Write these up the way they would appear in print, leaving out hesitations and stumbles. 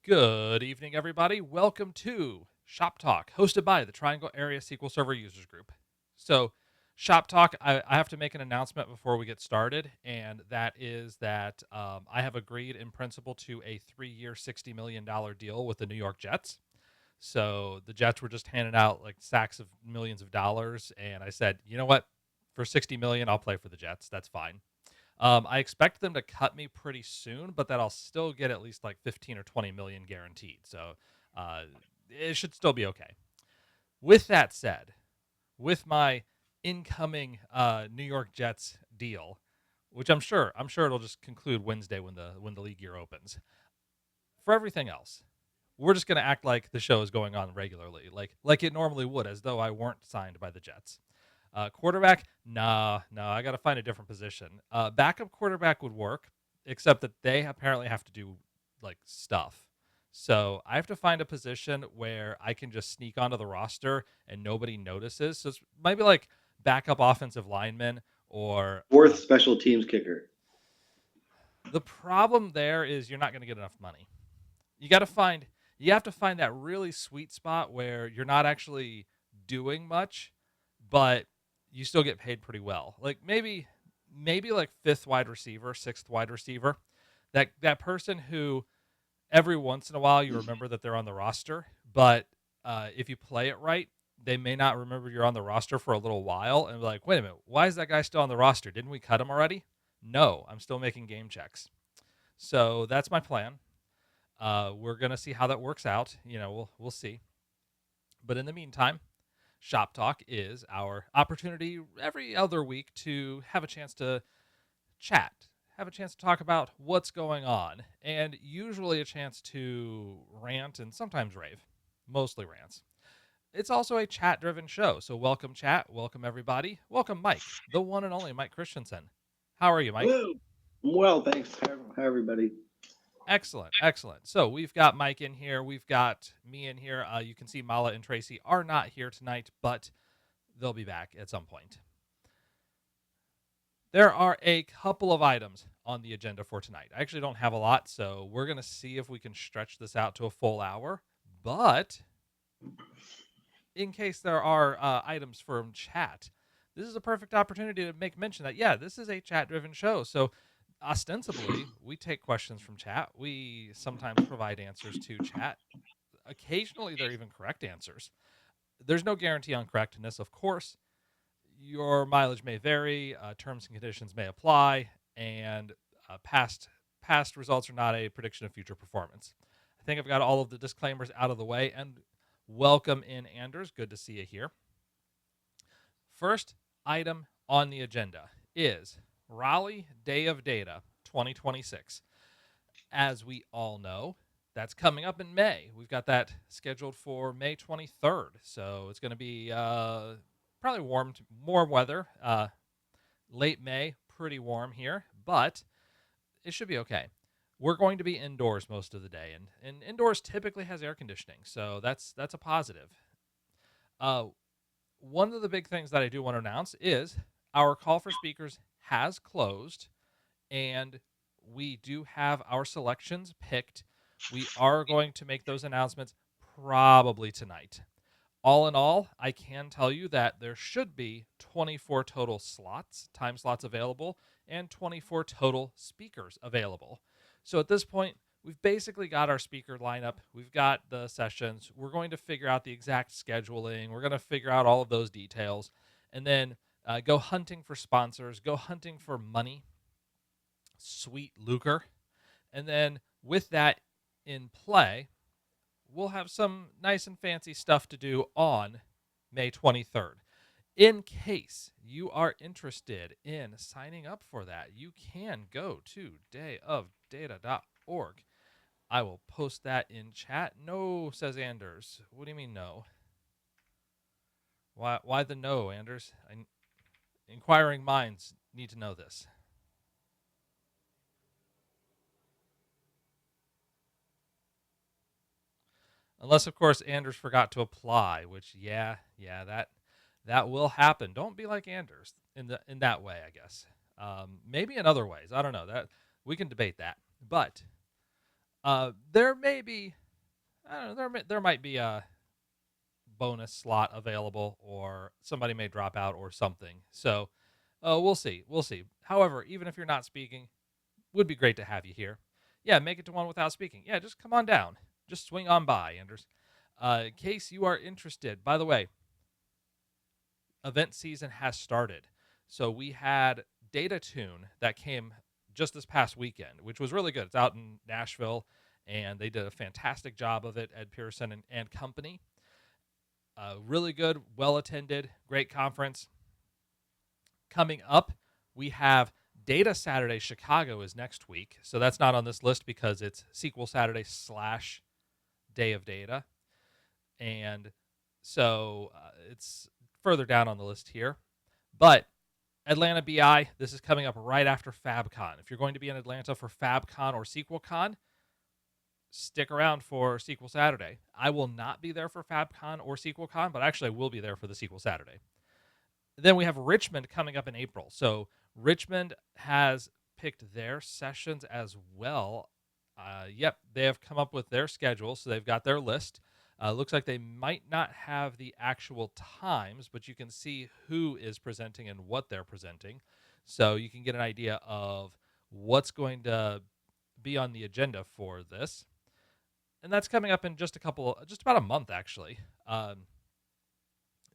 Good evening, everybody. Welcome to Shop Talk, hosted by the Triangle Area SQL Server Users Group. So, Shop Talk, I have to make an announcement before we get started, and that is that I have agreed in principle to a 3-year, $60 million deal with the New York Jets. So, the Jets were just handing out like sacks of millions of dollars, and I said, you know what? For 60 million, I'll play for the Jets. That's fine. I expect them to cut me pretty soon, but that I'll still get at least like 15 or 20 million guaranteed. So uh, it should still be okay. With that said, with my incoming New York Jets deal, which I'm sure it'll just conclude Wednesday when the league year opens. For everything else, we're just going to act like the show is going on regularly, like it normally would, as though I weren't signed by the Jets. Quarterback, nah, no, I got to find a different position. Backup quarterback would work, except that they apparently have to do like stuff. So I have to find a position where I can just sneak onto the roster and nobody notices. So it's maybe like backup offensive lineman or Fourth special teams kicker. the problem there is you're not going to get enough money. You got to find you have to find that really sweet spot where you're not actually doing much, but you still get paid pretty well. Like maybe like fifth wide receiver, sixth wide receiver. That person who every once in a while you remember that they're on the roster, but if you play it right, they may not remember you're on the roster for a little while and be like, wait a minute, why is that guy still on the roster? Didn't we cut him already? No, I'm still making game checks. So that's my plan. We're gonna see how that works out. We'll see. But in the meantime, Shop Talk is our opportunity every other week to have a chance to chat, have a chance to talk about what's going on, and usually a chance to rant and sometimes rave, mostly rants. It's also a chat driven show. So, welcome, chat. Welcome, everybody. Welcome, Mike, the one and only Mike Christensen. How are you, Mike? Hello. Well, thanks. Hi, everybody. Excellent, excellent. So we've got Mike in here. We've got me in here. You can see Mala and Tracy are not here tonight, but they'll be back at some point. There are a couple of items on the agenda for tonight. I actually don't have a lot, so we're going to see if we can stretch this out to a full hour. But in case there are items from chat, this is a perfect opportunity to make mention that, yeah, this is a chat driven show. So ostensibly, we take questions from chat. We sometimes provide answers to chat. Occasionally, they're even correct answers. There's no guarantee on correctness, of course. Your mileage may vary, terms and conditions may apply, and past results are not a prediction of future performance. I think I've got all of the disclaimers out of the way, and welcome in, Anders. Good to see you here. First item on the agenda is Raleigh Day of Data 2026. As we all know, that's coming up in May. We've got that scheduled for May 23rd. So it's going to be probably warm weather. Late May, pretty warm here, but it should be okay. We're going to be indoors most of the day, and indoors typically has air conditioning, so that's a positive. One of the big things that I do want to announce is our call for speakers has closed, and we do have our selections picked. We are going to make those announcements probably tonight. All in all, I can tell you that there should be 24 total time slots available, and 24 total speakers available. So at this point, we've basically got our speaker lineup. We've got the sessions. We're going to figure out the exact scheduling. We're going to figure out all of those details, and then go hunting for sponsors, go hunting for money. Sweet lucre. And then with that in play, we'll have some nice and fancy stuff to do on May 23rd. In case you are interested in signing up for that, you can go to dayofdata.org. I will post that in chat. No, says Anders. What do you mean no? Why the no, Anders? Inquiring minds need to know this. Unless, of course, Anders forgot to apply, which that will happen. Don't be like Anders in that way, I guess. Maybe in other ways. I don't know. That we can debate that. But There may be, I don't know, there might be a bonus slot available, or somebody may drop out or something. So we'll see. We'll see. However, even if you're not speaking, would be great to have you here. Yeah, make it to one without speaking. Yeah, just come on down. Just swing on by, Anders. In case you are interested, by the way, event season has started. So we had Data Tune that came just this past weekend, which was really good. It's out in Nashville, and they did a fantastic job of it. Ed Pearson and company. Really good, well attended, great conference. Coming up, we have Data Saturday Chicago is next week. So that's not on this list because it's SQL Saturday / Day of Data. And so it's further down on the list here. But Atlanta BI, this is coming up right after FabCon. If you're going to be in Atlanta for FabCon or SQLCon, stick around for SQL Saturday. I will not be there for FabCon or SQLCon, but actually I will be there for the SQL Saturday. Then we have Richmond coming up in April. So Richmond has picked their sessions as well. Yep, they have come up with their schedule, so they've got their list. Looks like they might not have the actual times, but you can see who is presenting and what they're presenting. So you can get an idea of what's going to be on the agenda for this. And that's coming up in just about a month, actually.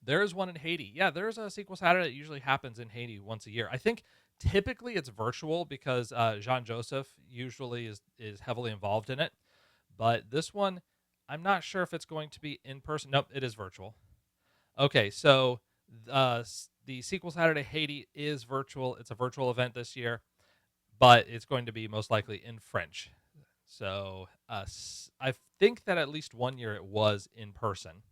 There is one in Haiti. Yeah, there's a SQL Saturday that usually happens in Haiti once a year. I think typically it's virtual because Jean Joseph usually is heavily involved in it. But this one, I'm not sure if it's going to be in person. Nope, it is virtual. Okay, so the SQL Saturday Haiti is virtual. It's a virtual event this year, but it's going to be most likely in French. So I think that at least one year it was in person.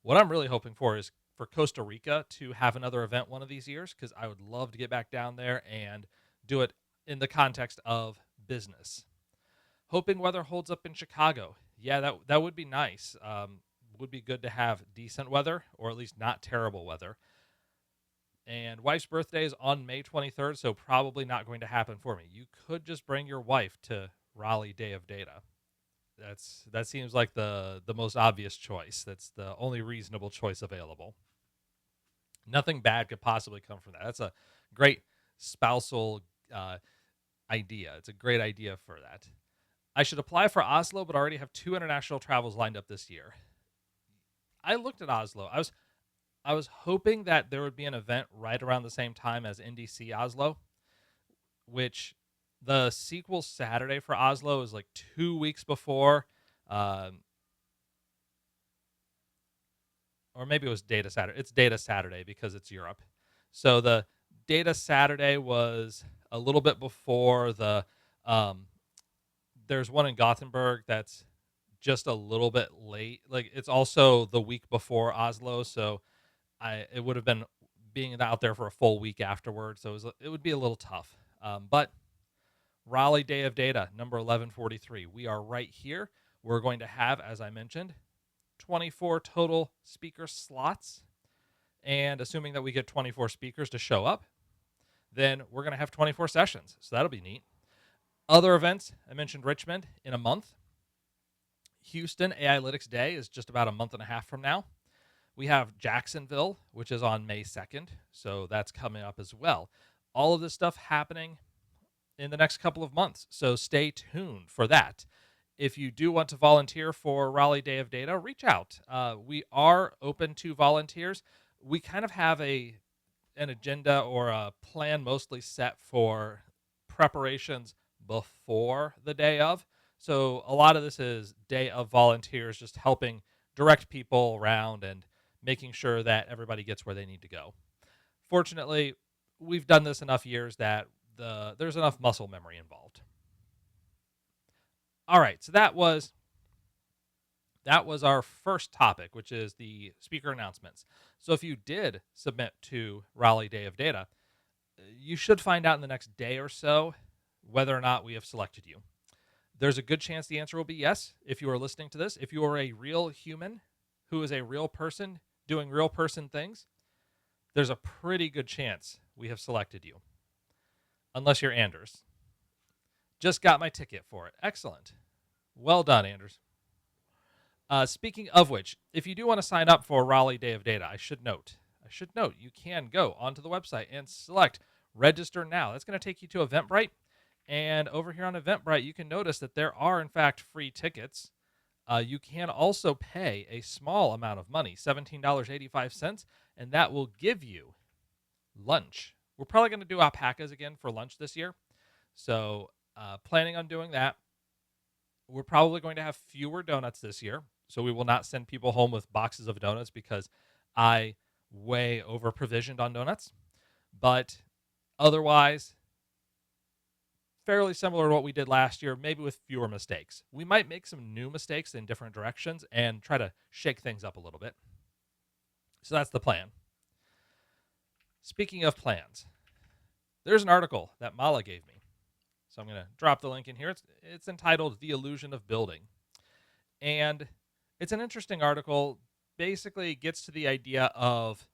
What I'm really hoping for is for Costa Rica to have another event one of these years, because I would love to get back down there and do it in the context of business. Hoping weather holds up in Chicago. Yeah, that would be nice. Would be good to have decent weather, or at least not terrible weather. And wife's birthday is on May 23rd, so probably not going to happen for me. You could just bring your wife to Raleigh Day of Data. That seems like the most obvious choice. That's the only reasonable choice available. Nothing bad could possibly come from that. That's a great spousal idea. It's a great idea for that. I should apply for Oslo, but already have 2 international travels lined up this year. I looked at Oslo. I was hoping that there would be an event right around the same time as NDC Oslo, which the SQL Saturday for Oslo is like 2 weeks before, or maybe it was Data Saturday. It's Data Saturday because it's Europe. So the Data Saturday was a little bit before the. There's one in Gothenburg that's just a little bit late. Like it's also the week before Oslo, so it would have been being out there for a full week afterwards. So it would be a little tough. But Raleigh Day of Data, number 1143. We are right here. We're going to have, as I mentioned, 24 total speaker slots. And assuming that we get 24 speakers to show up, then we're going to have 24 sessions. So that'll be neat. Other events, I mentioned Richmond in a month. Houston AI-lytics Day is just about a month and a half from now. We have Jacksonville, which is on May 2nd. So that's coming up as well. All of this stuff happening in the next couple of months. So stay tuned for that. If you do want to volunteer for Raleigh Day of Data, reach out. We are open to volunteers. We kind of have an agenda or a plan mostly set for preparations before the day of. So a lot of this is day of volunteers, just helping direct people around and making sure that everybody gets where they need to go. Fortunately, we've done this enough years that there's enough muscle memory involved. All right, so that was our first topic, which is the speaker announcements. So if you did submit to Raleigh Day of Data, you should find out in the next day or so whether or not we have selected you. There's a good chance the answer will be yes if you are listening to this. If you are a real human who is a real person doing real person things, there's a pretty good chance we have selected you. Unless you're Anders. Just got my ticket for it. Excellent. Well done, Anders. Speaking of which, if you do want to sign up for Raleigh Day of Data, I should note you can go onto the website and select register now. That's going to take you to Eventbrite. And over here on Eventbrite, you can notice that there are, in fact, free tickets. You can also pay a small amount of money, $17.85, and that will give you lunch. We're probably going to do alpacas again for lunch this year. So, planning on doing that. We're probably going to have fewer donuts this year. So, we will not send people home with boxes of donuts because I way over provisioned on donuts. But otherwise, fairly similar to what we did last year, maybe with fewer mistakes. We might make some new mistakes in different directions and try to shake things up a little bit. So that's the plan. Speaking of plans, there's an article that Mala gave me. So I'm going to drop the link in here. It's entitled The Illusion of Building. And it's an interesting article. Basically, it gets to the idea of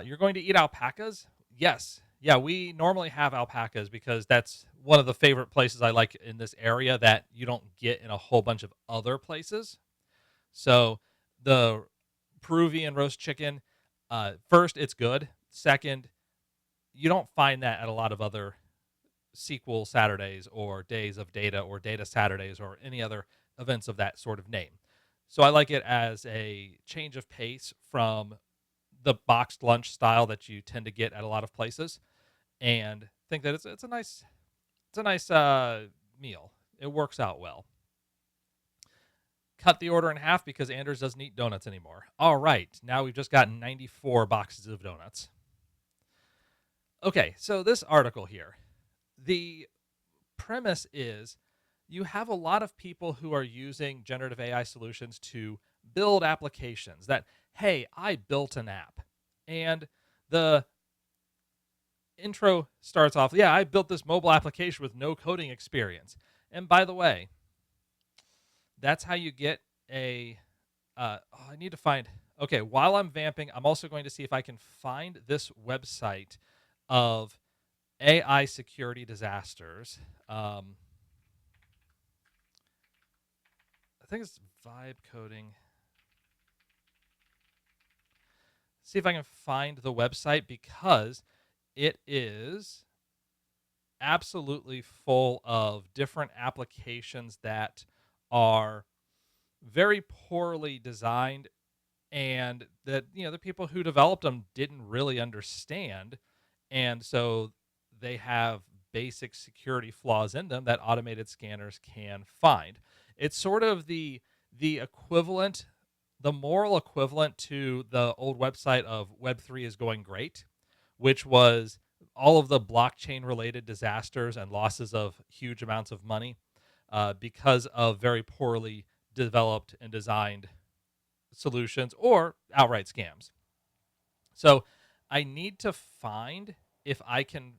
you're going to eat alpacas? Yes. Yeah, we normally have alpacas because that's one of the favorite places I like in this area that you don't get in a whole bunch of other places. So the Peruvian roast chicken, first, it's good. Second, you don't find that at a lot of other SQL Saturdays or Days of Data or Data Saturdays or any other events of that sort of name. So I like it as a change of pace from the boxed lunch style that you tend to get at a lot of places, and think that it's a nice meal. It works out well. Cut the order in half because Anders doesn't eat donuts anymore. All right, now we've just got 94 boxes of donuts. Okay, so this article here, the premise is you have a lot of people who are using generative AI solutions to build applications that, hey, I built an app. And the intro starts off, yeah, I built this mobile application with no coding experience. And by the way, that's how you get I need to find, okay, while I'm vamping, I'm also going to see if I can find this website of AI security disasters. I think it's Vibe Coding. See if I can find the website because it is absolutely full of different applications that are very poorly designed and that the people who developed them didn't really understand, and so they have basic security flaws in them that automated scanners can find. It's sort of the equivalent, the moral equivalent to the old website of Web3 is going great, which was all of the blockchain related disasters and losses of huge amounts of money because of very poorly developed and designed solutions or outright scams. So I need to find if I can,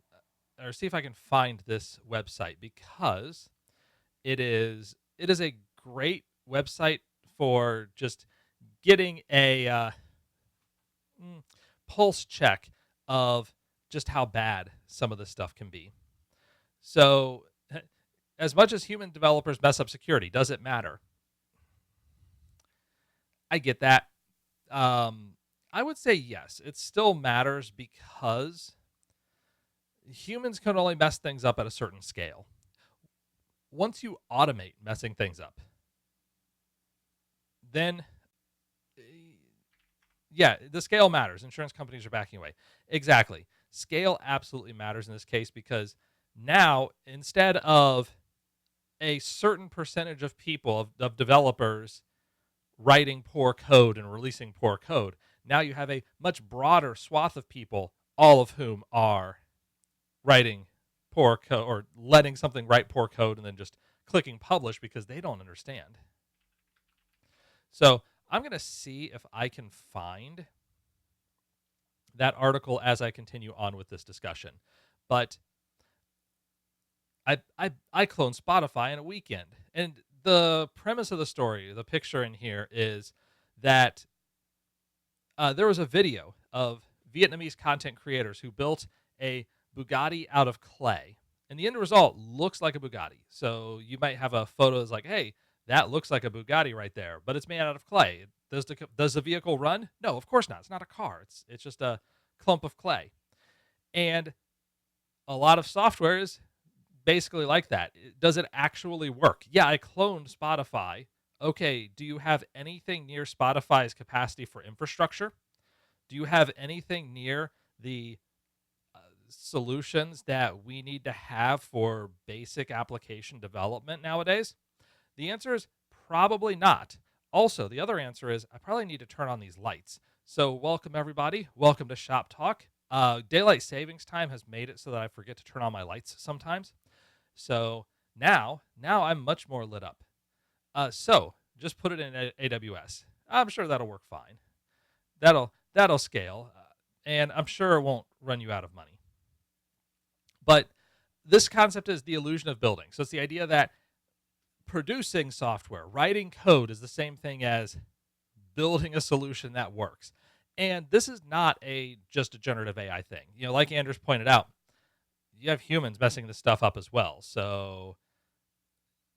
or see if I can find this website because it is a great website for just getting a pulse check of just how bad some of this stuff can be. So, as much as human developers mess up security, does it matter? I get that. I would say yes, it still matters because humans can only mess things up at a certain scale. Once you automate messing things up, then yeah, the scale matters. Insurance companies are backing away. Exactly. Scale absolutely matters in this case because now instead of a certain percentage of people, of developers writing poor code and releasing poor code, now you have a much broader swath of people, all of whom are writing poor code or letting something write poor code and then just clicking publish because they don't understand. So I'm going to see if I can find that article as I continue on with this discussion. But I cloned Spotify in a weekend. And the premise of the story, the picture in here is that there was a video of Vietnamese content creators who built a Bugatti out of clay. And the end result looks like a Bugatti. So you might have a photo that's like, hey, that looks like a Bugatti right there, but it's made out of clay. Does the vehicle run? No, of course not. It's not a car. It's just a clump of clay. And a lot of software is basically like that. Does it actually work? Yeah, I cloned Spotify. Okay, do you have anything near Spotify's capacity for infrastructure? Do you have anything near the solutions that we need to have for basic application development nowadays? The answer is probably not. Also, the other answer is I probably need to turn on these lights. So, welcome everybody. Welcome to Shop Talk. Daylight savings time has made it so that I forget to turn on my lights sometimes. So now I'm much more lit up. So just put it in AWS. I'm sure that'll work fine. That'll scale, and I'm sure it won't run you out of money. But this concept is the illusion of building. So it's the idea that producing software, writing code is the same thing as building a solution that works. And this is not just a generative AI thing. Like Anders pointed out, you have humans messing this stuff up as well. So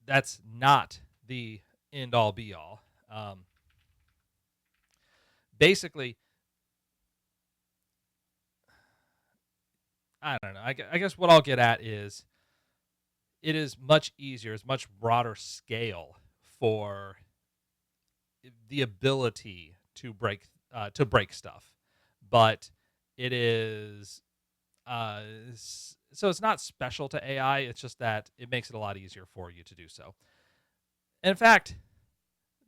that's not the end all be all. Basically, I don't know. I guess what I'll get at is it is much easier, it's much broader scale for the ability to break stuff, but it is so it's not special to AI. It's just that it makes it a lot easier for you to do so. In fact,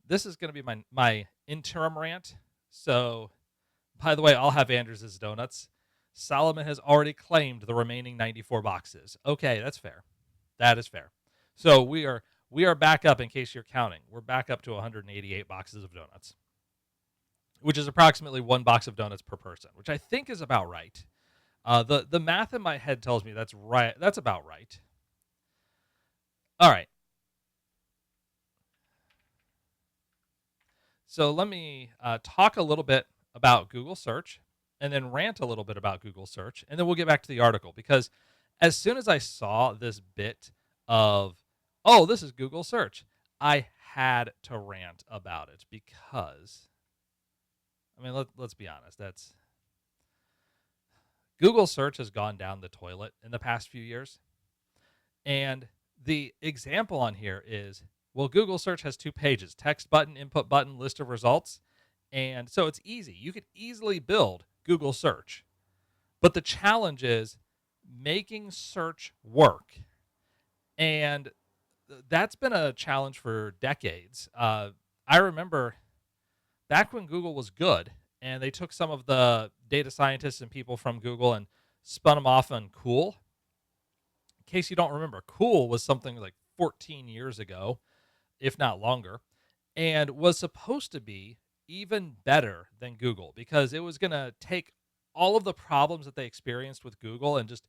this is going to be my interim rant. So, by the way, I'll have Anders' donuts. Solomon has already claimed the remaining 94 boxes. Okay, that's fair. That is fair. So we are back up, in case you're counting. We're back up to 188 boxes of donuts, which is approximately one box of donuts per person, which I think is about right. The math in my head tells me that's right. That's about right. All right. So let me talk a little bit about Google search and then rant a little bit about Google search. And then we'll get back to the article, because as soon as I saw this bit of, oh, this is Google search, I had to rant about it because, I mean, let's be honest. Google search has gone down the toilet in the past few years. And the example on here is, well, Google search has 2 pages: text button, input button, list of results. And so it's easy. You could easily build Google search. But the challenge is making search work. And that's been a challenge for decades. I remember back when Google was good, and they took some of the data scientists and people from Google and spun them off on Cool. In case you don't remember, Cool was something like 14 years ago, if not longer, and was supposed to be even better than Google, because it was going to take all of the problems that they experienced with Google and just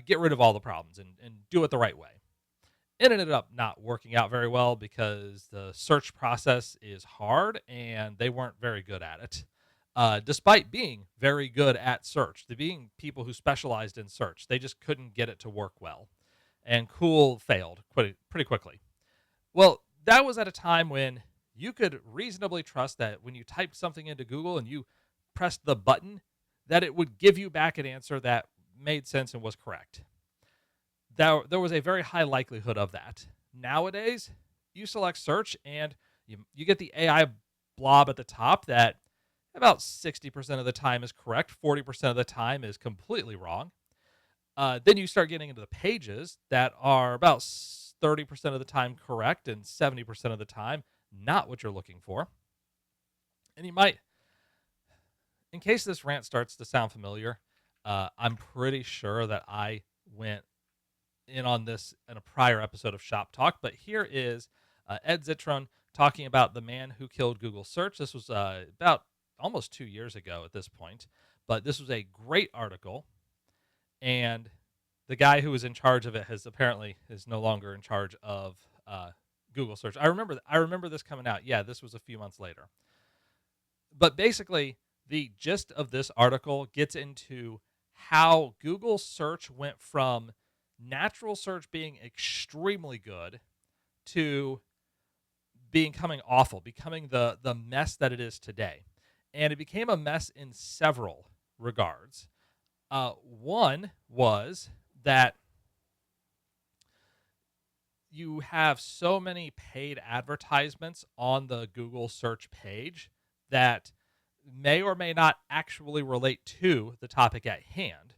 get rid of all the problems and do it the right way. It ended up not working out very well because the search process is hard and they weren't very good at it. Despite being very good at search, being people who specialized in search, they just couldn't get it to work well. And Cool failed pretty quickly. Well, that was at a time when you could reasonably trust that when you typed something into Google and you pressed the button, that it would give you back an answer that made sense and was correct. There was a very high likelihood of that. Nowadays, you select search and you get the AI blob at the top that about 60% of the time is correct, 40% of the time is completely wrong. Then you start getting into the pages that are about 30% of the time correct and 70% of the time not what you're looking for. And you might, in case this rant starts to sound familiar, I'm pretty sure that I went in on this in a prior episode of Shop Talk, but here is Ed Zitron talking about the man who killed Google search. This was about almost 2 years ago at this point, but this was a great article, and the guy who was in charge of it is no longer in charge of Google search. I remember this coming out. Yeah, this was a few months later. But basically, the gist of this article gets into how Google search went from natural search being extremely good to becoming awful, becoming the mess that it is today. And it became a mess in several regards. One was that you have so many paid advertisements on the Google search page that may or may not actually relate to the topic at hand.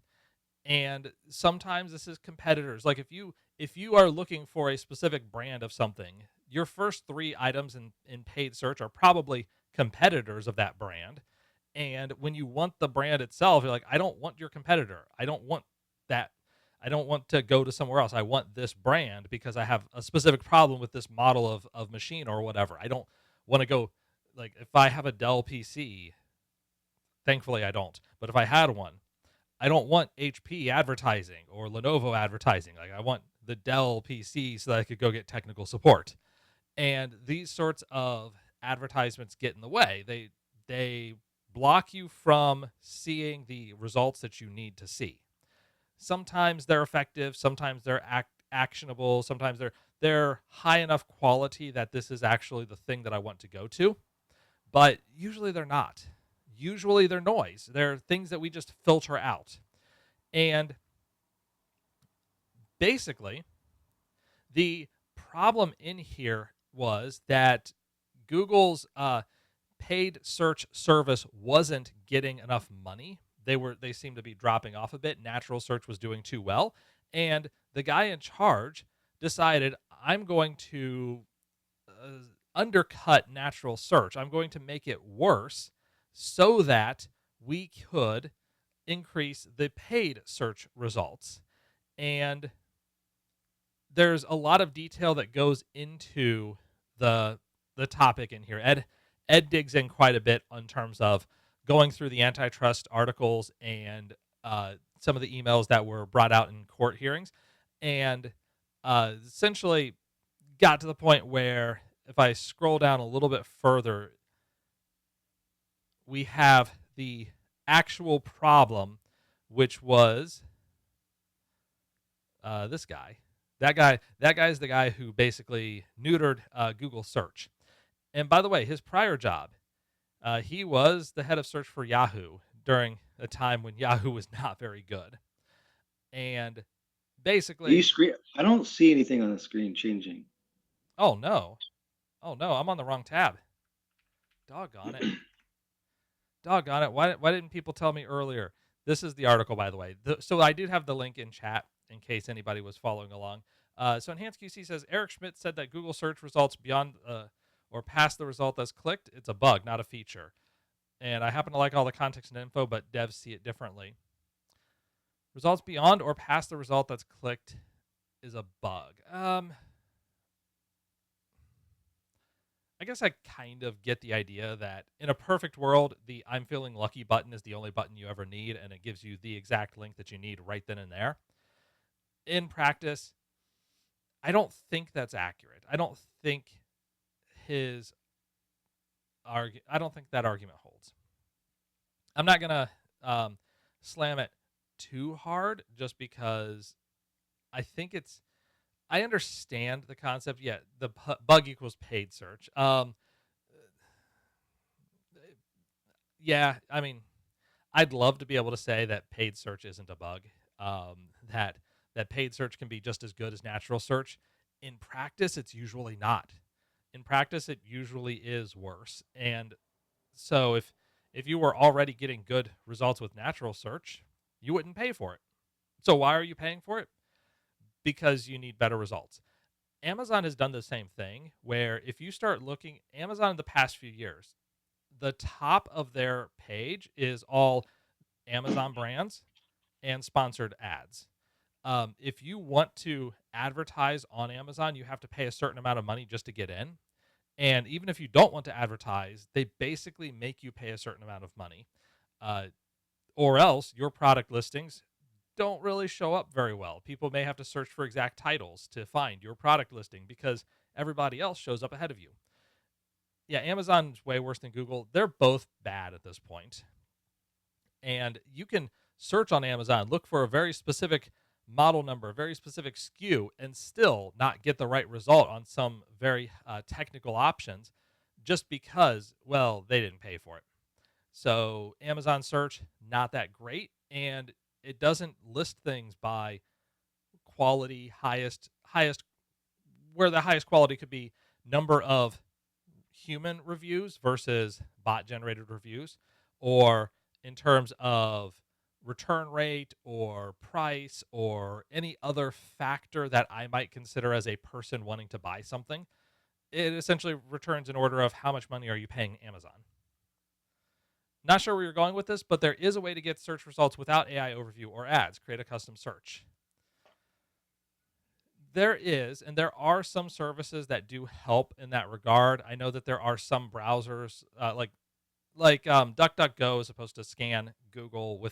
And sometimes this is competitors. Like if you are looking for a specific brand of something, your first three items in paid search are probably competitors of that brand. And when you want the brand itself, you're like, I don't want your competitor. I don't want that. I don't want to go to somewhere else. I want this brand because I have a specific problem with this model of machine or whatever. I don't want to go, like, if I have a Dell PC, thankfully I don't, but if I had one, I don't want HP advertising or Lenovo advertising. Like, I want the Dell PC so that I could go get technical support. And these sorts of advertisements get in the way. They block you from seeing the results that you need to see. Sometimes they're effective, sometimes they're actionable, sometimes they're high enough quality that this is actually the thing that I want to go to, but usually they're not. Usually they're noise. They're things that we just filter out. And basically, the problem in here was that Google's paid search service wasn't getting enough money. They seemed to be dropping off a bit. Natural search was doing too well, and the guy in charge decided, I'm going to undercut natural search. I'm going to make it worse so that we could increase the paid search results. And there's a lot of detail that goes into the topic in here. Ed digs in quite a bit in terms of going through the antitrust articles and some of the emails that were brought out in court hearings, and essentially got to the point where, if I scroll down a little bit further, we have the actual problem, which was this guy. That guy's the guy who basically neutered Google search. And by the way, his prior job, he was the head of search for Yahoo during a time when Yahoo was not very good. And basically, I don't see anything on the screen changing. oh no, I'm on the wrong tab. Doggone it. Doggone it. Why didn't people tell me earlier? This is the article, by the way. So I did have the link in chat in case anybody was following along. So Enhanced QC says, Eric Schmidt said that Google search results beyond or past the result that's clicked, it's a bug, not a feature. And I happen to like all the context and info, but devs see it differently. Results beyond or past the result that's clicked is a bug. I guess I kind of get the idea that in a perfect world, the I'm feeling lucky button is the only button you ever need, and it gives you the exact link that you need right then and there. In practice, I don't think that's accurate. I don't think that argument holds. I'm not going to slam it too hard just because I think I understand the concept. Yeah, the bug equals paid search. Yeah, I mean, I'd love to be able to say that paid search isn't a bug. That paid search can be just as good as natural search. In practice, it's usually not. In practice, it usually is worse. And so if you were already getting good results with natural search, you wouldn't pay for it. So why are you paying for it? Because you need better results. Amazon has done the same thing, where if you start looking, Amazon in the past few years, the top of their page is all Amazon brands and sponsored ads. If you want to advertise on Amazon, you have to pay a certain amount of money just to get in. And even if you don't want to advertise, they basically make you pay a certain amount of money. Or else your product listings don't really show up very well. People may have to search for exact titles to find your product listing because everybody else shows up ahead of you. Yeah, Amazon's way worse than Google. They're both bad at this point. And you can search on Amazon, look for a very specific model number, a very specific SKU, and still not get the right result on some very technical options just because, well, they didn't pay for it. So Amazon search, not that great. And it doesn't list things by quality, highest, where the highest quality could be number of human reviews versus bot generated reviews, or in terms of return rate or price or any other factor that I might consider as a person wanting to buy something. It essentially returns in order of how much money are you paying Amazon. Not sure where you're going with this, but there is a way to get search results without AI overview or ads. Create a custom search. There is, and there are some services that do help in that regard. I know that there are some browsers, DuckDuckGo is supposed to scan Google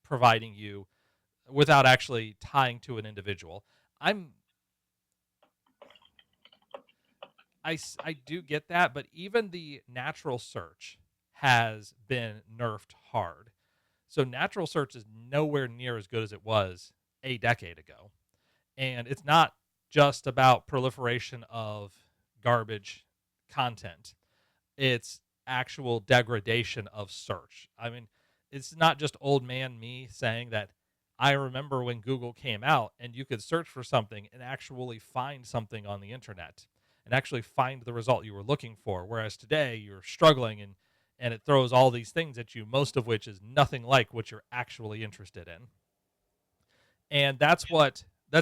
providing you, without actually tying to an individual. I'm I do get that, but even the natural search has been nerfed hard. So natural search is nowhere near as good as it was a decade ago. And it's not just about proliferation of garbage content. It's actual degradation of search. I mean, it's not just old man me saying that I remember when Google came out and you could search for something and actually find something on the internet and actually find the result you were looking for. Whereas today you're struggling and it throws all these things at you, most of which is nothing like what you're actually interested in. And that's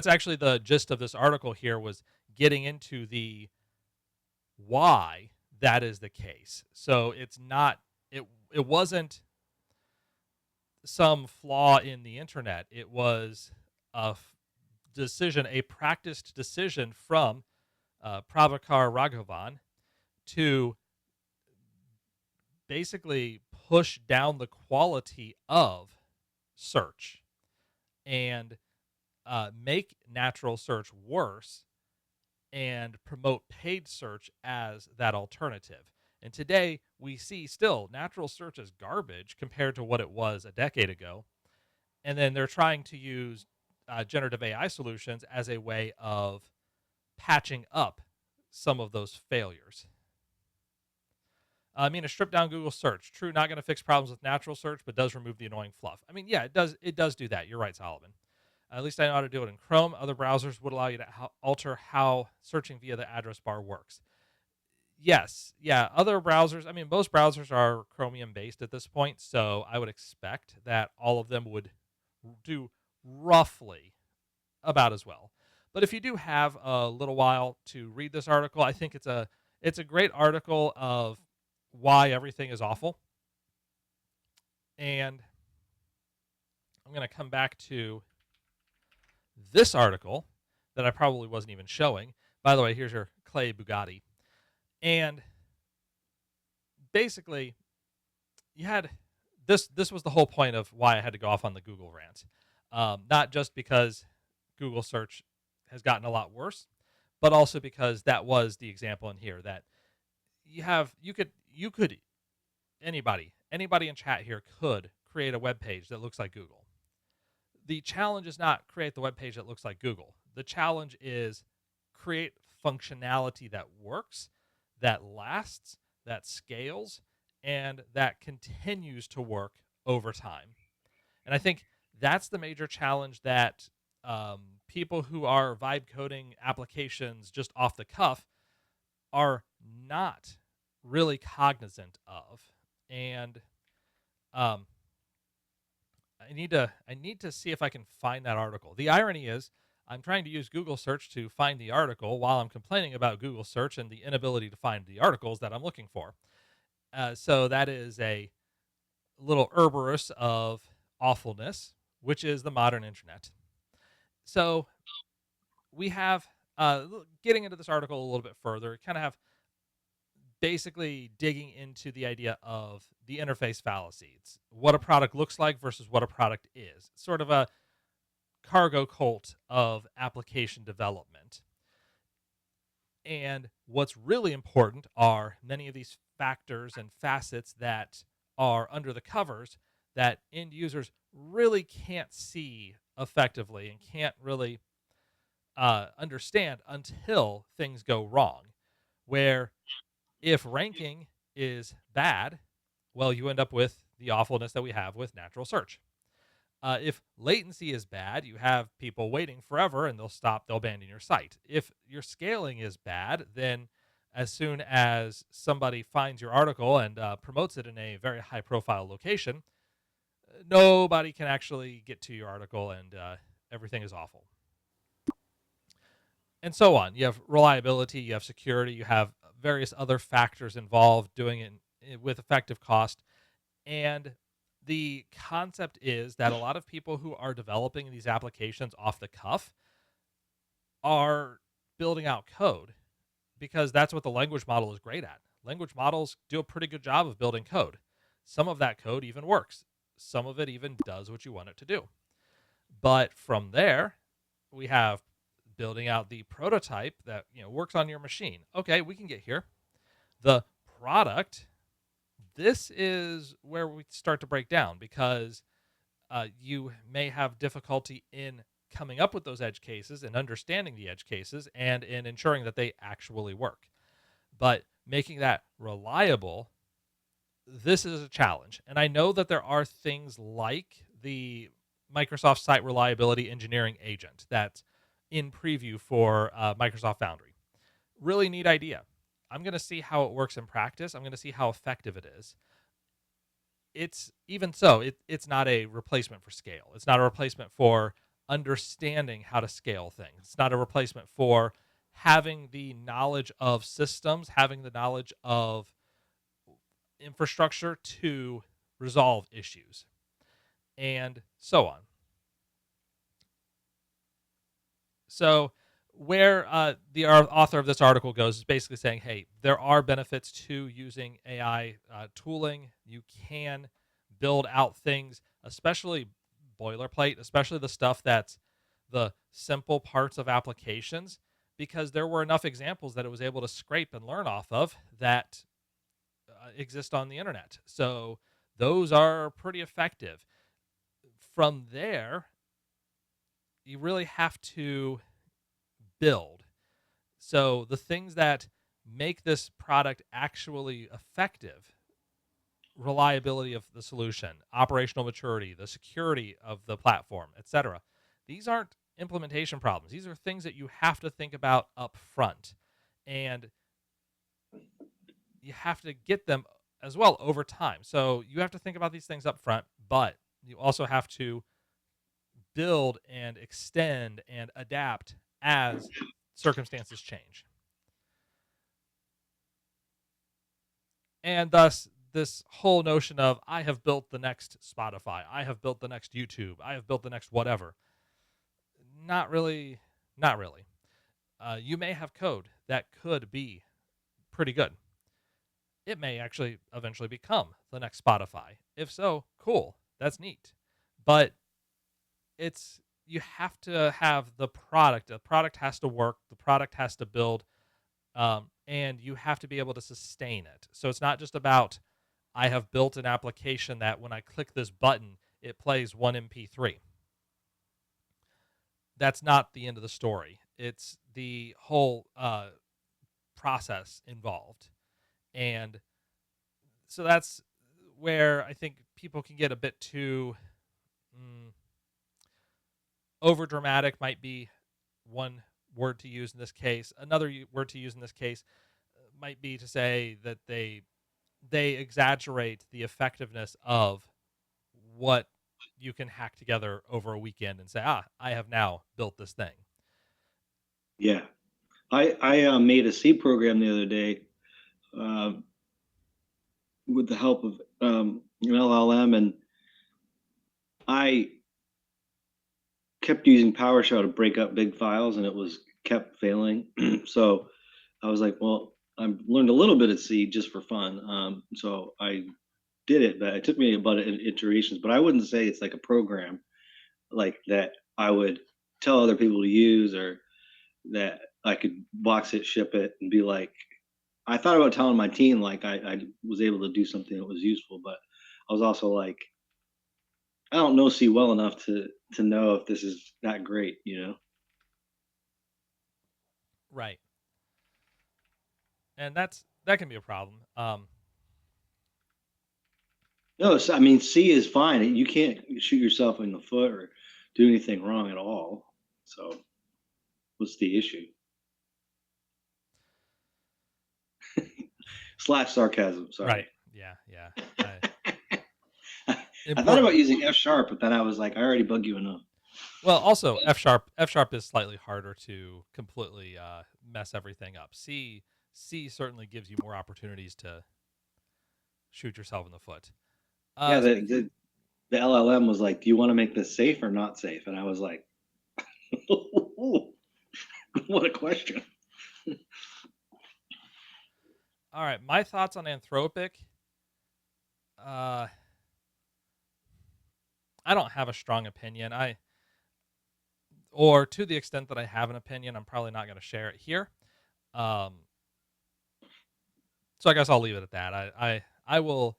actually the gist of this article here, was getting into the why that is the case. So it wasn't some flaw in the internet. It was a practiced decision from Prabhakar Raghavan to basically push down the quality of search and make natural search worse and promote paid search as that alternative. And today we see still natural search is garbage compared to what it was a decade ago. And then they're trying to use generative AI solutions as a way of patching up some of those failures. I mean, a stripped down Google search. True, not going to fix problems with natural search, but does remove the annoying fluff. I mean, yeah, it does. It does do that. You're right, Solomon. At least I know how to do it in Chrome. Other browsers would allow you to alter how searching via the address bar works. Yes, yeah. Other browsers. I mean, most browsers are Chromium based at this point, so I would expect that all of them would do roughly about as well. But if you do have a little while to read this article, I think it's a great article of why everything is awful. And I'm going to come back to this article that I probably wasn't even showing. By the way, here's your Clay Bugatti. And basically, you had this was the whole point of why I had to go off on the Google rant. Not just because Google search has gotten a lot worse, but also because that was the example in here that you could anybody in chat here could create a web page that looks like Google. The challenge is not create the web page that looks like Google. The challenge is create functionality that works, that lasts, that scales, and that continues to work over time. And I think that's the major challenge that people who are vibe coding applications just off the cuff are not really cognizant of. And I need to see if I can find that article. The irony is I'm trying to use Google search to find the article while I'm complaining about Google search and the inability to find the articles that I'm looking for. So that is a little Ouroboros of awfulness, which is the modern internet. So we have getting into this article a little bit further, kind of have basically digging into the idea of the interface fallacy. It's what a product looks like versus what a product is. It's sort of a cargo cult of application development. And what's really important are many of these factors and facets that are under the covers that end users really can't see effectively and can't really understand until things go wrong. Where if ranking is bad, well, you end up with the awfulness that we have with natural search. If latency is bad, you have people waiting forever and they'll stop, they'll abandon your site. If your scaling is bad, then as soon as somebody finds your article and promotes it in a very high profile location, nobody can actually get to your article and everything is awful. And so on. You have reliability, you have security, you have various other factors involved doing it with effective cost. And the concept is that a lot of people who are developing these applications off the cuff are building out code because that's what the language model is great at. Language models do a pretty good job of building code. Some of that code even works. Some of it even does what you want it to do. But from there, we have building out the prototype that works on your machine. Okay, we can get here. The product, this is where we start to break down because you may have difficulty in coming up with those edge cases and understanding the edge cases and in ensuring that they actually work. But making that reliable, this is a challenge. And I know that there are things like the Microsoft Site Reliability Engineering Agent that's in preview for Microsoft Foundry. Really neat idea. I'm going to see how it works in practice. I'm going to see how effective it is. It's even so, it's not a replacement for scale. It's not a replacement for understanding how to scale things. It's not a replacement for having the knowledge of systems, having the knowledge of infrastructure to resolve issues, and so on. So, where the author of this article goes is basically saying, hey, there are benefits to using AI tooling. You can build out things, especially boilerplate, especially the stuff that's the simple parts of applications, because there were enough examples that it was able to scrape and learn off of that exist on the internet. So, those are pretty effective. From there, you really have to build. So the things that make this product actually effective, reliability of the solution, operational maturity, the security of the platform, etc. These aren't implementation problems. These are things that you have to think about up front. And you have to get them as well over time. So you have to think about these things up front, but you also have to build and extend and adapt as circumstances change. And thus, this whole notion of I have built the next Spotify, I have built the next YouTube, I have built the next whatever. Not really, not really. You may have code that could be pretty good. It may actually eventually become the next Spotify. If so, cool. That's neat. But it's you have to have the product. The product has to work. The product has to build, and you have to be able to sustain it. So it's not just about I have built an application that when I click this button, it plays one MP3. That's not the end of the story. It's the whole process involved, and so that's where I think people can get a bit too over dramatic. Might be one word to use in this case. Another word to use in this case might be to say that they exaggerate the effectiveness of what you can hack together over a weekend and say, I have now built this thing. Yeah. I made a C program the other day uh, with the help of an LLM, and I kept using PowerShell to break up big files, and it was kept failing. So I was like, well, I learned a little bit of C just for fun. So I did it, but it took me about iterations. But I wouldn't say it's like a program like that I would tell other people to use, or that I could box it, ship it, and be like, I thought about telling my team like I was able to do something that was useful, but I was also like, I don't know C well enough to know if this is that great, you know. Right. And that can be a problem. No, I mean C is fine. You can't shoot yourself in the foot or do anything wrong at all. So what's the issue? Slash sarcasm. Right. Sorry. Yeah. Yeah. I thought about Important. using F sharp, but then I was like, I already bug you enough. Well, also F sharp is slightly harder to completely mess everything up. C certainly gives you more opportunities to shoot yourself in the foot. Yeah, Speaking. the LLM was like, "Do you want to make this safe or not safe?" And I was like, "What a question!" All right, my thoughts on Anthropic. Uh, I don't have a strong opinion. Or to the extent that I have an opinion, I'm probably not going to share it here. Um, so I guess I'll leave it at that. I will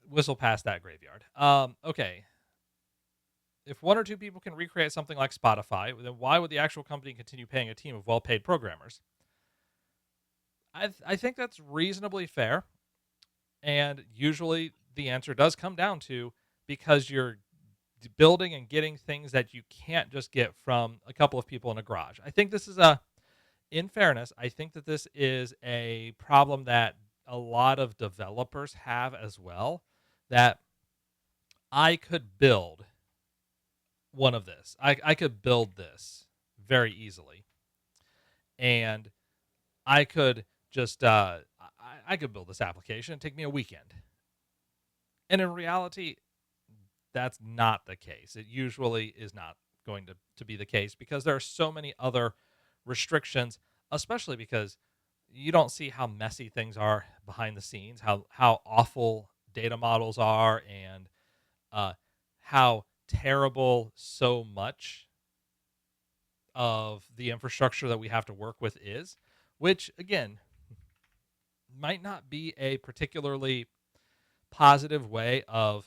whistle past that graveyard. Okay. If one or two people can recreate something like Spotify, then why would the actual company continue paying a team of well-paid programmers? I think that's reasonably fair, and usually the answer does come down to because you're building and getting things that you can't just get from a couple of people in a garage. I think this is in fairness, I think that this is a problem that a lot of developers have as well. That I could build one of this. I could build this very easily, and I could just I could build this application. It'd take me a weekend. And in reality, that's not the case. It usually is not going to be the case because there are so many other restrictions, especially because you don't see how messy things are behind the scenes, how awful data models are, and uh, how terrible so much of the infrastructure that we have to work with is, which again might not be a particularly positive way of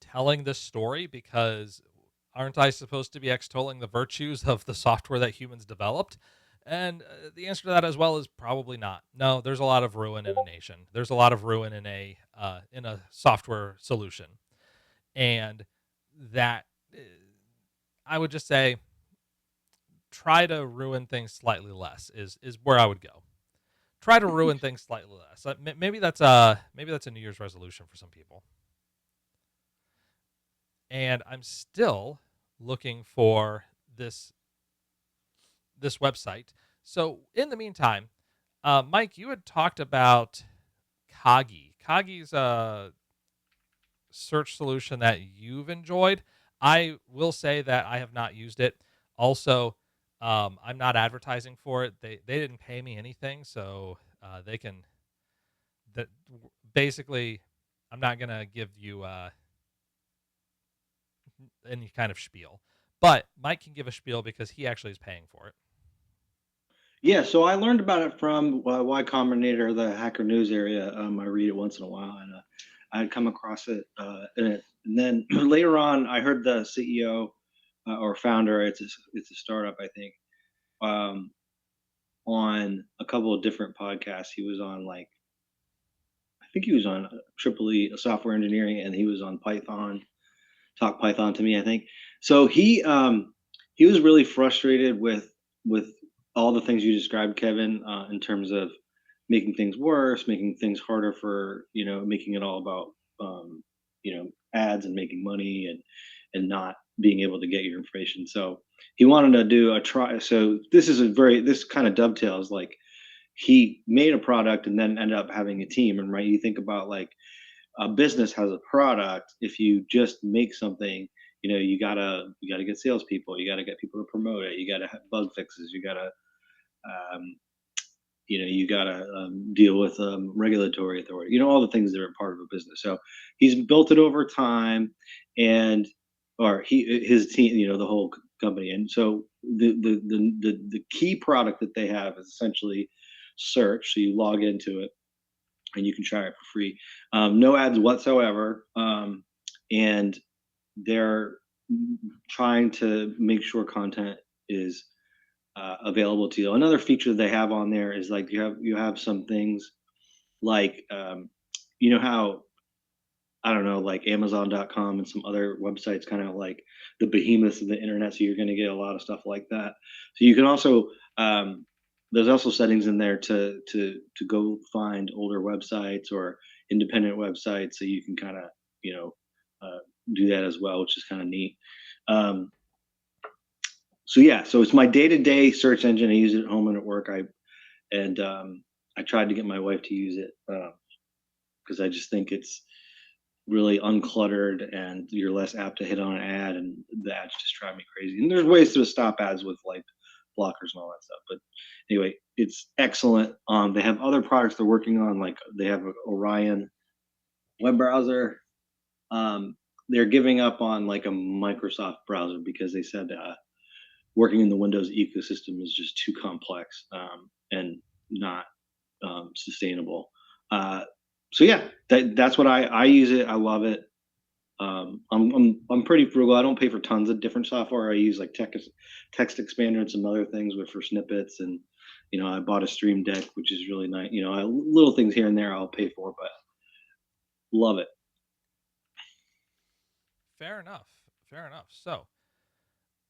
telling this story because aren't I supposed to be extolling the virtues of the software that humans developed? And the answer to that as well is probably not. No, there's a lot of ruin in a nation. There's a lot of ruin in a software solution, and that I would just say try to ruin things slightly less is where I would go. Try to ruin things slightly less. Maybe that's a New Year's resolution for some people. And I'm still looking for this this website. So in the meantime, Mike, you had talked about Kagi. Kagi's a search solution that you've enjoyed. I will say that I have not used it. Also, I'm not advertising for it. They didn't pay me anything, so they can that basically. I'm not gonna give you any kind of spiel, but Mike can give a spiel because he actually is paying for it. Yeah, so I learned about it from Y Combinator, the Hacker News area. I read it once in a while, and I had come across it, and then later on, I heard the CEO or founder. It's a startup, I think, um, on a couple of different podcasts. He was on like I think he was on Triple E Software Engineering, and he was on Python Talk Python to me, I think. So he was really frustrated with all the things you described, Kevin, in terms of making things worse, making things harder for making it all about ads and making money and not being able to get your information. So he wanted to do a try. So this kind of dovetails like he made a product and then ended up having a team. And right, you think about like a business has a product. If you just make something, you gotta get salespeople, you gotta get people to promote it, you gotta have bug fixes, um, you gotta deal with regulatory authority, all the things that are part of a business. So he's built it over time, and or his team, the whole company. And so the key product that they have is essentially search. So you log into it and you can try it for free. No ads whatsoever, and they're trying to make sure content is available to you. Another feature they have on there is like you have some things like you know how I don't know, like Amazon.com and some other websites kind of like the behemoths of the internet. So you're going to get a lot of stuff like that. So you can also there's also settings in there to go find older websites or independent websites, so you can kind of you know uh, do that as well, which is kind of neat. Um, so yeah, so it's my day to day search engine. I use it at home and at work. I tried to get my wife to use it because I just think it's really uncluttered and you're less apt to hit on an ad, and the ads just drive me crazy. And there's ways to stop ads with like blockers and all that stuff. But anyway, it's excellent. They have other products they're working on, like they have an Orion web browser. They're giving up on like a Microsoft browser because they said working in the Windows ecosystem is just too complex and not sustainable. Uh, so yeah, that's what I use it. I love it. I'm pretty frugal. I don't pay for tons of different software. I use like text expander and some other things with for snippets, and I bought a Stream Deck, which is really nice. Little things here and there I'll pay for, but love it. Fair enough. Fair enough. So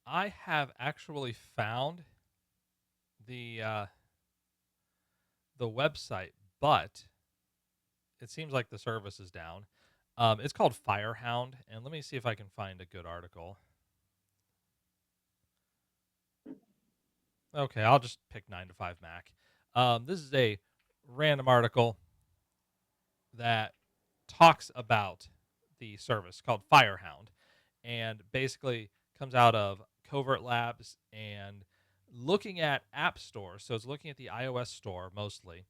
I have actually found the the website, but it seems like the service is down. It's called Firehound, and let me see if I can find a good article. Okay, I'll just pick 9 to 5 Mac. This is a random article that talks about the service called Firehound, and basically comes out of Covert Labs and looking at app stores. So it's looking at the iOS store mostly,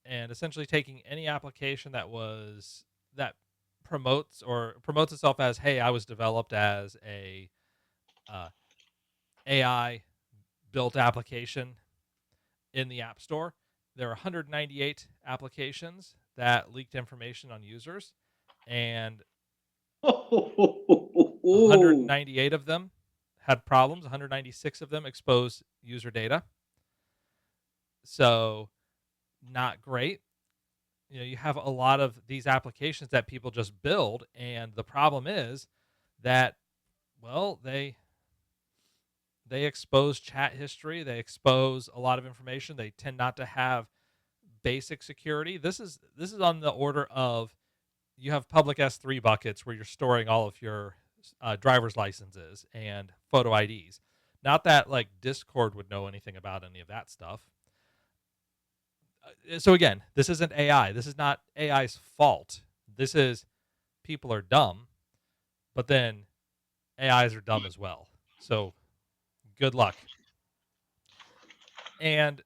and essentially taking any application that promotes itself as, hey, I was developed as a uh, AI built application in the App Store. There are 198 applications that leaked information on users, and 198 of them had problems. 196 of them exposed user data. So, not great. You have a lot of these applications that people just build, and the problem is that, well, they expose chat history, they expose a lot of information. They tend not to have basic security. This is on the order of, you have public S3 buckets where you're storing all of your driver's licenses and photo IDs. Not that like Discord would know anything about any of that stuff. So again, this isn't AI. This is not AI's fault. This is, people are dumb, but then AIs are dumb as well. So good luck. And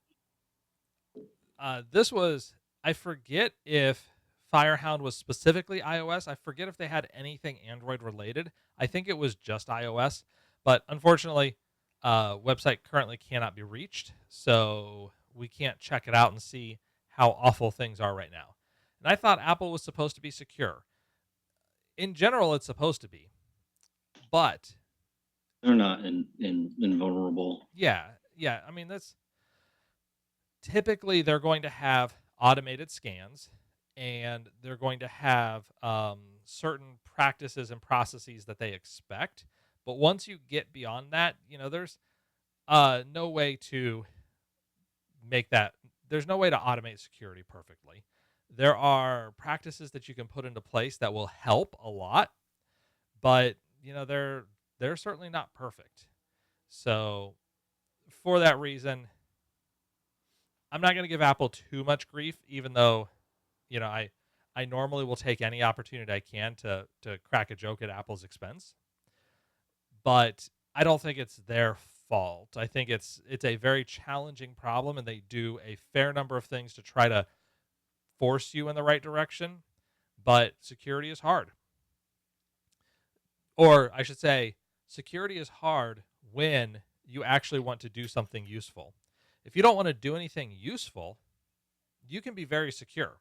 this was, I forget if Firehound was specifically iOS. I forget if they had anything Android related. I think it was just iOS, but unfortunately, website currently cannot be reached, so we can't check it out and see how awful things are right now. And I thought Apple was supposed to be secure. In general, it's supposed to be, but They're not invulnerable. yeah. I mean, that's typically, they're going to have automated scans, and they're going to have certain practices and processes that they expect. But once you get beyond that, there's no way to make that. There's no way to automate security perfectly. There are practices that you can put into place that will help a lot, but they're certainly not perfect. So for that reason, I'm not going to give Apple too much grief, even though, I normally will take any opportunity I can to crack a joke at Apple's expense. But I don't think it's their fault. I think it's a very challenging problem, and they do a fair number of things to try to force you in the right direction. But security is hard. Or I should say, security is hard when you actually want to do something useful. If you don't want to do anything useful, you can be very secure.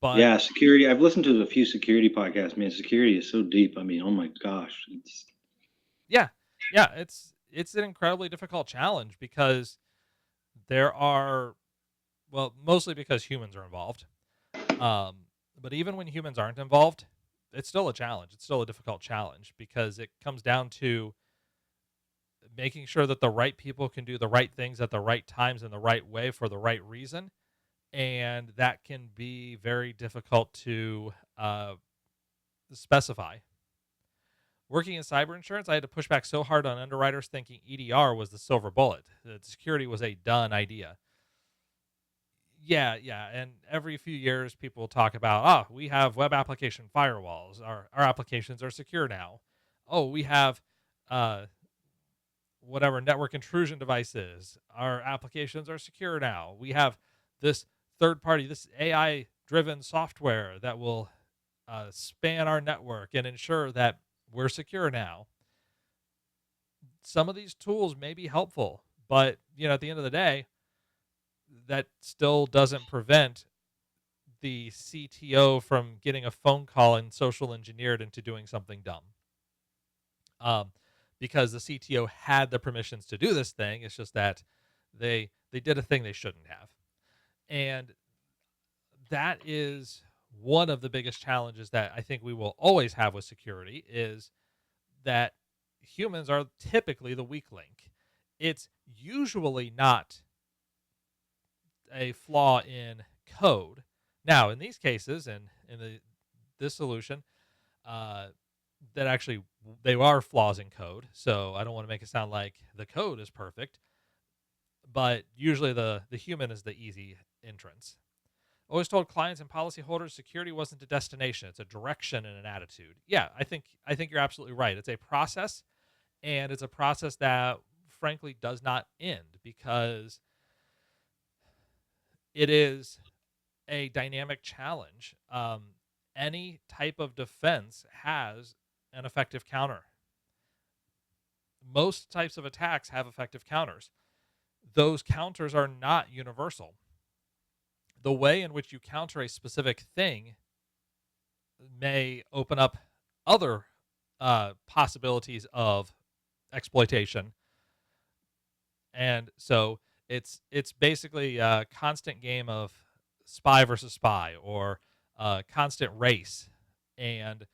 But Yeah, security. I've listened to a few security podcasts, man. Security is so deep. I mean, oh my gosh. yeah, yeah, it's an incredibly difficult challenge because there are, well, mostly because humans are involved. Um, but even when humans aren't involved, it's still a challenge. It's still a difficult challenge because it comes down to making sure that the right people can do the right things at the right times in the right way for the right reason. And that can be very difficult to specify. Working in cyber insurance, I had to push back so hard on underwriters thinking EDR was the silver bullet, that security was a done idea. Yeah, yeah. And every few years, people talk about, oh, we have web application firewalls. Our applications are secure now. Oh, we have uh, whatever network intrusion devices. Our applications are secure now. We have this third party, this AI driven software that will span our network and ensure that we're secure now. Some of these tools may be helpful, but at the end of the day, that still doesn't prevent the CTO from getting a phone call and social engineered into doing something dumb. Um, because the CTO had the permissions to do this thing. It's just that they did a thing they shouldn't have. And that is one of the biggest challenges that I think we will always have with security is that humans are typically the weak link. It's usually not a flaw in code. Now, in these cases, and this solution, uh, that actually they are flaws in code. So I don't want to make it sound like the code is perfect, but usually the human is the easy entrance. Always told clients and policyholders security wasn't a destination; it's a direction and an attitude. Yeah, I think you're absolutely right. It's a process, and it's a process that frankly does not end because it is a dynamic challenge. Any type of defense has an effective counter. Most types of attacks have effective counters. Those counters are not universal. The way in which you counter a specific thing may open up other possibilities of exploitation, and so it's basically a constant game of spy versus spy or constant race. And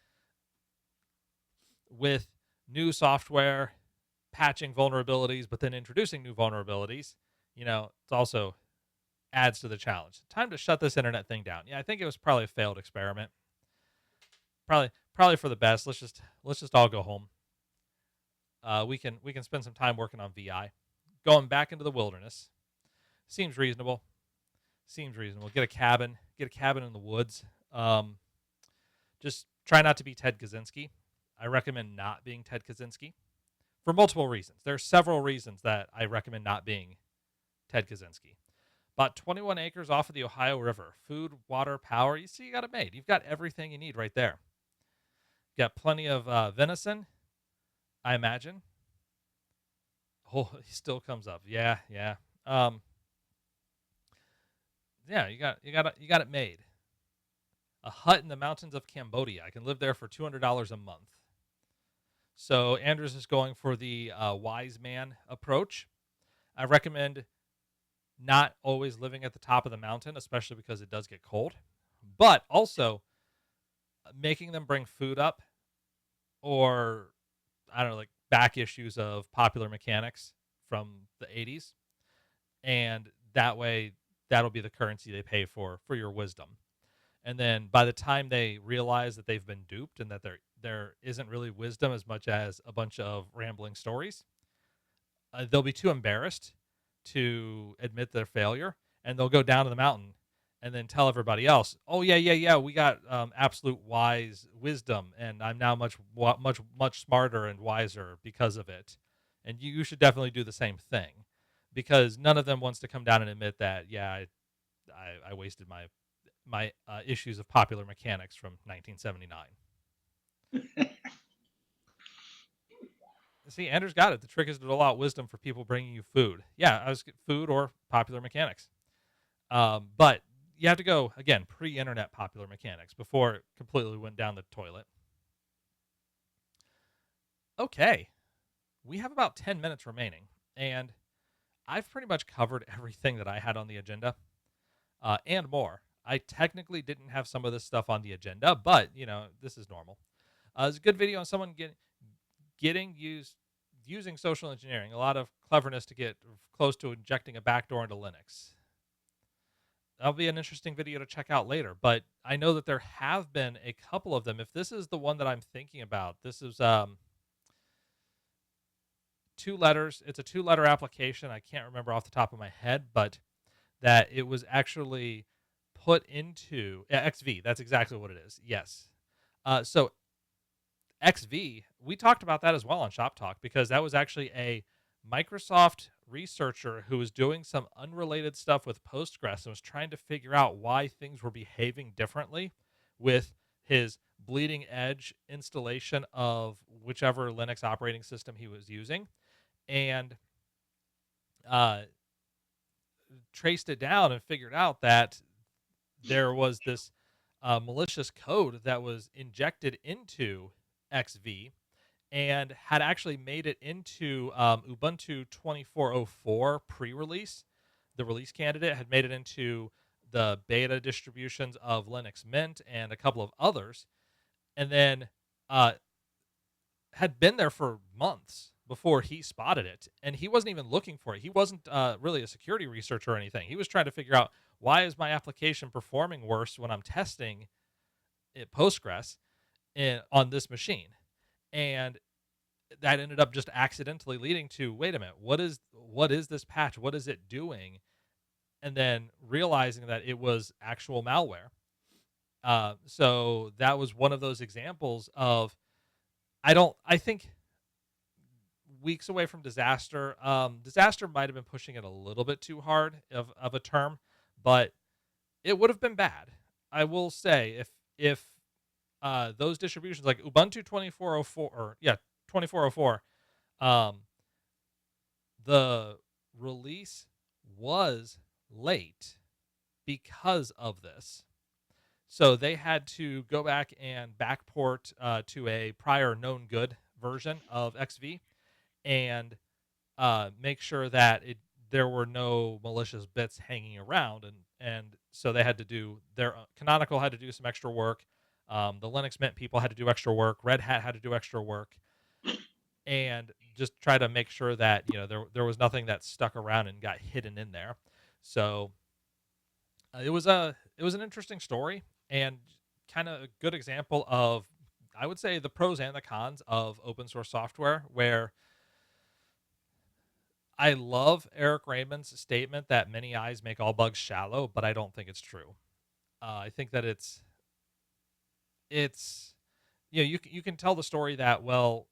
with new software patching vulnerabilities, but then introducing new vulnerabilities, it's also adds to the challenge. Time to shut this internet thing down. Yeah, I think it was probably a failed experiment. Probably for the best. Let's just all go home. We can spend some time working on VI. Going back into the wilderness seems reasonable. Seems reasonable. Get a cabin. Get a cabin in the woods. Just try not to be Ted Kaczynski. I recommend not being Ted Kaczynski for multiple reasons. There are several reasons that I recommend not being Ted Kaczynski. About 21 acres off of the Ohio River. Food, water, power. You see, you got it made. You've got everything you need right there. You got plenty of venison, I imagine. Oh, he still comes up. Yeah, yeah. Um, yeah, you got it made. A hut in the mountains of Cambodia. I can live there for $200 a month. So Andrews is going for the wise man approach. I recommend not always living at the top of the mountain, especially because it does get cold, but also making them bring food up, or I don't know, like back issues of Popular Mechanics from the 80s. And that way, that'll be the currency they pay for your wisdom. And then by the time they realize that they've been duped and that there isn't really wisdom as much as a bunch of rambling stories, they'll be too embarrassed to admit their failure, and they'll go down to the mountain and then tell everybody else, "Oh yeah, yeah, yeah, we got absolute wise wisdom, and I'm now much smarter and wiser because of it." And you should definitely do the same thing, because none of them wants to come down and admit that, yeah, I wasted my issues of Popular Mechanics from 1979. See, Andrew's got it. The trick is to dole out wisdom for people bringing you food. Yeah, I was food or Popular Mechanics. But you have to go again pre-internet popular mechanics before it completely went down the toilet. Okay, we have about 10 minutes remaining, and I've pretty much covered everything that I had on the agenda, and more. I technically didn't have some of this stuff on the agenda, but this is normal. It's a good video on someone getting using social engineering. A lot of cleverness to get close to injecting a backdoor into Linux. That'll be an interesting video to check out later. But I know that there have been a couple of them. If this is the one that I'm thinking about, this is 2 letters. It's a 2-letter application. I can't remember off the top of my head, but that it was actually put into XV. That's exactly what it is. Yes. So XV, we talked about that as well on Shop Talk because that was actually a Microsoft researcher who was doing some unrelated stuff with Postgres and was trying to figure out why things were behaving differently with his bleeding edge installation of whichever Linux operating system he was using, and uh, traced it down and figured out that there was this malicious code that was injected into XV and had actually made it into Ubuntu 24.04 pre-release. The release candidate had made it into the beta distributions of Linux Mint and a couple of others, and then had been there for months before he spotted it. And he wasn't even looking for it. He wasn't really a security researcher or anything. He was trying to figure out, why is my application performing worse when I'm testing it Postgres on this machine? And that ended up just accidentally leading to, wait a minute, what is this patch? What is it doing? And then realizing that it was actual malware. So that was one of those examples of, I think weeks away from disaster. Disaster might have been pushing it a little bit too hard of a term, but it would have been bad. I will say, if those distributions like Ubuntu 24.04 or 24.04, the release was late because of this. So they had to go back and backport to a prior known good version of XV and make sure that there were no malicious bits hanging around, and so they had to do Canonical had to do some extra work. The Linux Mint people had to do extra work. Red Hat had to do extra work, and just try to make sure that there was nothing that stuck around and got hidden in there. So it was an interesting story and kind of a good example of, I would say, the pros and the cons of open source software, where I love Eric Raymond's statement that many eyes make all bugs shallow, but I don't think it's true. I think that it's you can tell the story that, well,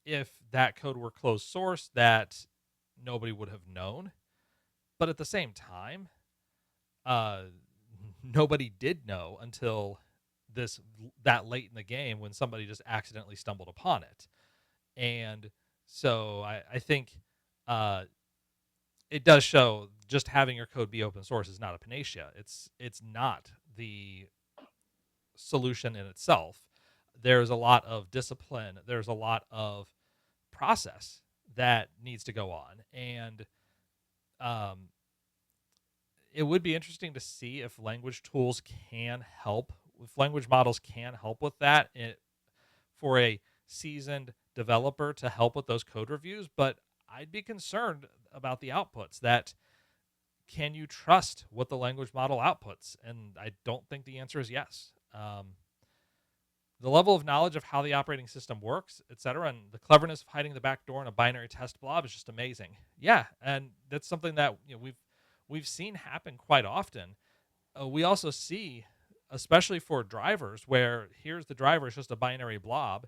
if that code were closed source, that nobody would have known, but at the same time, nobody did know until that late in the game when somebody just accidentally stumbled upon it. And so I think it does show just having your code be open source is not a panacea. It's not the solution in itself. There's a lot of discipline. There's a lot of process that needs to go on. And it would be interesting to see if language tools can help, if language models can help with that, for a seasoned developer to help with those code reviews. But I'd be concerned about the outputs. That, can you trust what the language model outputs? And I don't think the answer is yes. The level of knowledge of how the operating system works, etc., and the cleverness of hiding the back door in a binary test blob is just amazing. Yeah, and that's something that we've seen happen quite often. We also see, especially for drivers, where here's the driver, it's just a binary blob.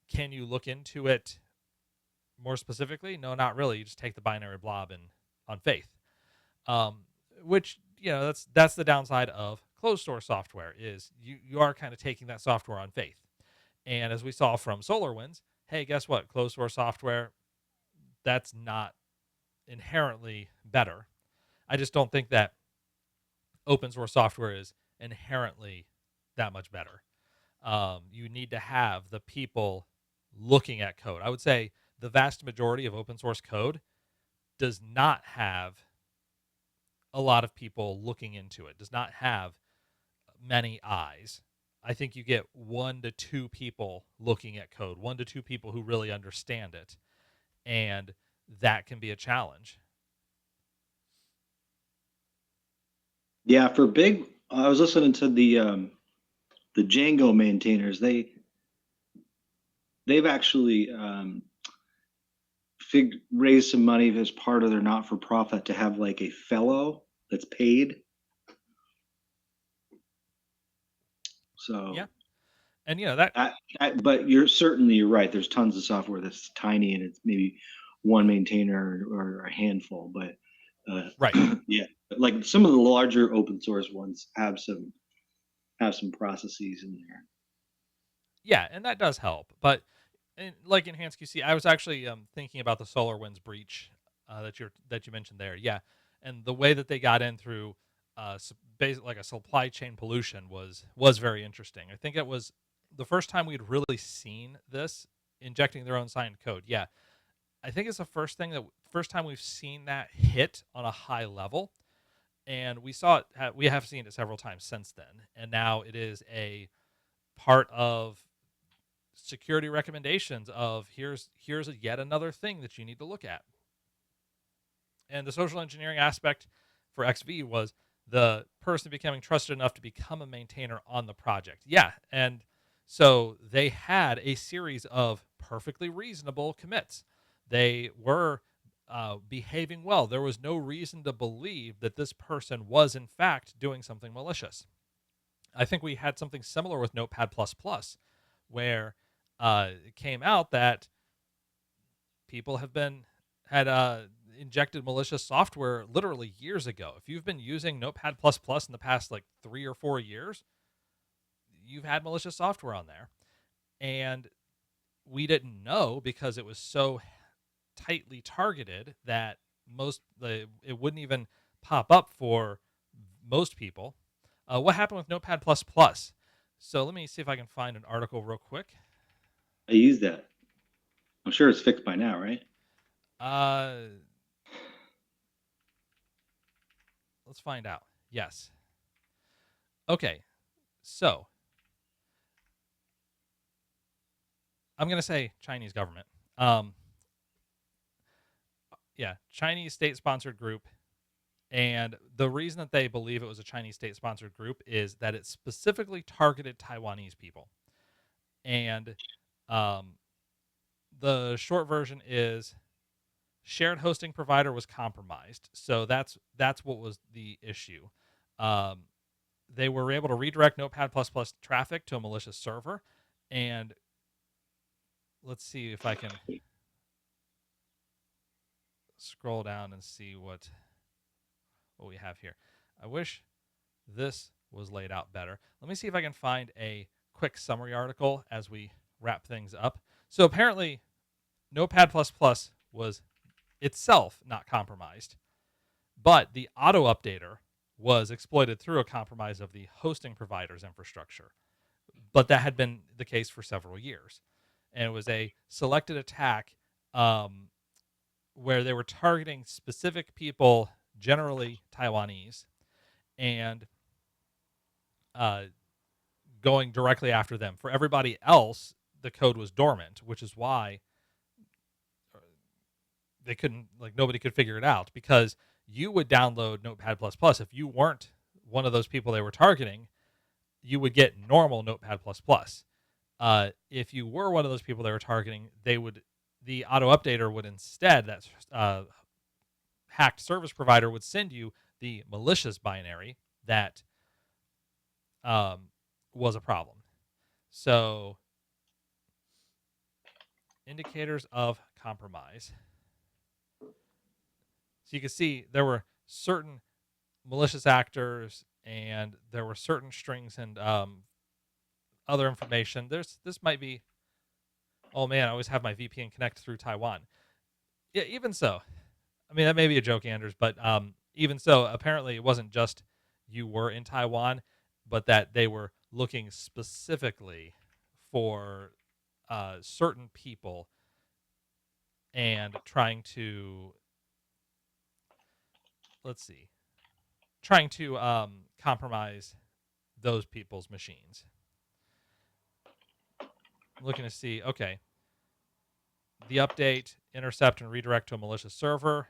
Can you look into it more specifically? No, not really. You just take the binary blob on faith. Which, that's the downside of closed source software, is you are kind of taking that software on faith. And as we saw from SolarWinds, hey, guess what? Closed source software, that's not inherently better. I just don't think that open source software is inherently that much better. You need to have the people looking at code. I would say the vast majority of open source code does not have a lot of people looking into it, does not have many eyes. I think you get 1 to 2 people looking at code, 1 to 2 people who really understand it, and that can be a challenge. Yeah, for big, I was listening to the Django maintainers. They've actually raised some money as part of their not for profit to have like a fellow that's paid. So Yeah, and that but you're right. There's tons of software that's tiny and it's maybe one maintainer or a handful, but right. yeah, like some of the larger open source ones have some processes in there. Yeah, and that does help. But like Enhanced QC, I was actually thinking about the SolarWinds breach that you mentioned there. Yeah, and the way that they got in through like a supply chain pollution was very interesting. I think it was the first time we'd really seen this injecting their own signed code. Yeah, I think it's the first time we've seen that hit on a high level, and we saw it. We have seen it several times since then, and now it is a part of security recommendations of here's yet another thing that you need to look at. And the social engineering aspect for XV was the person becoming trusted enough to become a maintainer on the project. Yeah, and so they had a series of perfectly reasonable commits. They were behaving well. There was no reason to believe that this person was in fact doing something malicious. I think we had something similar with Notepad++, where it came out that people had injected malicious software literally years ago. If you've been using Notepad++ in the past like 3 or 4 years, you've had malicious software on there, and we didn't know because it was so tightly targeted that it wouldn't even pop up for most people. What happened with Notepad++? So let me see if I can find an article real quick. I use that. I'm sure it's fixed by now, right? Let's find out. Yes. Okay. So I'm going to say Chinese government. Yeah, Chinese state-sponsored group. And the reason that they believe it was a Chinese state-sponsored group is that it specifically targeted Taiwanese people. And the short version is shared hosting provider was compromised. So that's what was the issue. They were able to redirect Notepad++ traffic to a malicious server. And let's see if I can scroll down and see what we have here. I wish this was laid out better. Let me see if I can find a quick summary article as we wrap things up. So apparently Notepad++ was itself not compromised, but the auto updater was exploited through a compromise of the hosting provider's infrastructure. But that had been the case for several years. And it was a selected attack where they were targeting specific people, generally Taiwanese, and going directly after them. For everybody else, the code was dormant, which is why they couldn't, like, nobody could figure it out, because you would download Notepad++. If you weren't one of those people they were targeting, you would get normal Notepad++. If you were one of those people they were targeting, the auto updater would instead, that hacked service provider would send you the malicious binary that was a problem. So, indicators of compromise. So you can see there were certain malicious actors, and there were certain strings and other information. This might be. Oh man, I always have my VPN connect through Taiwan. Yeah, even so, I mean that may be a joke, Anders, but even so, apparently it wasn't just you were in Taiwan, but that they were looking specifically for certain people and trying to, let's see, trying to compromise those people's machines. I'm looking to see, okay, the update, intercept and redirect to a malicious server,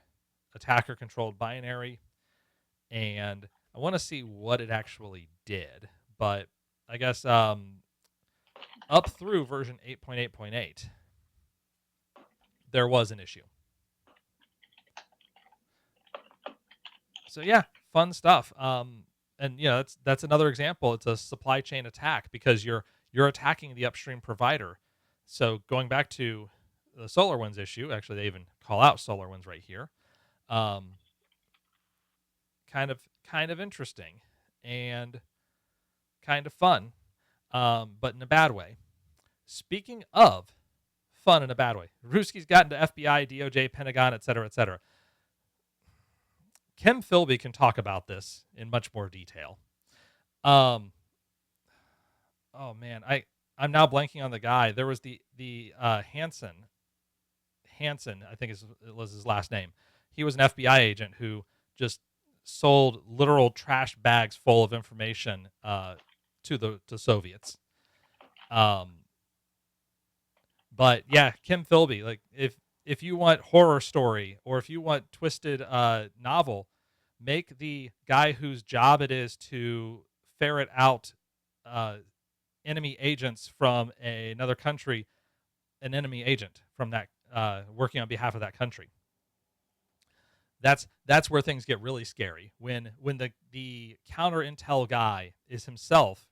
attacker controlled binary, and I want to see what it actually did. But I guess up through version 8.8.8, there was an issue. So yeah, fun stuff. And that's another example. It's a supply chain attack because you're attacking the upstream provider. So going back to the SolarWinds issue, actually they even call out SolarWinds right here. Kind of interesting and kind of fun, but in a bad way. Speaking of fun in a bad way, Ruski's gotten to FBI, DOJ, Pentagon, et cetera, et cetera. Kim Philby can talk about this in much more detail. Oh man, I'm now blanking on the guy. There was the Hansen, I think it was his last name. He was an FBI agent who just sold literal trash bags full of information to the Soviets. But yeah, Kim Philby, like if you want horror story or if you want twisted novel, make the guy whose job it is to ferret out enemy agents from another country an enemy agent from that working on behalf of that country. That's where things get really scary when the counter intel guy is himself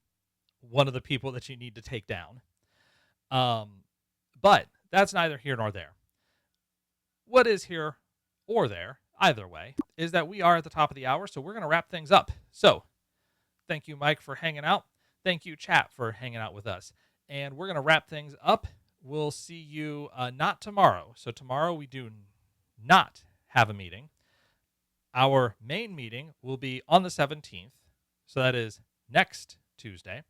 one of the people that you need to take down. But that's neither here nor there. What is here or there, either way, is that we are at the top of the hour, so we're going to wrap things up. So thank you, Mike, for hanging out. Thank you, chat, for hanging out with us. And we're going to wrap things up. We'll see you not tomorrow. So tomorrow we do not have a meeting. Our main meeting will be on the 17th. So that is next Tuesday.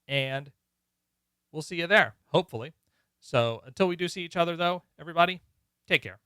And we'll see you there, hopefully. So until we do see each other, though, everybody, take care.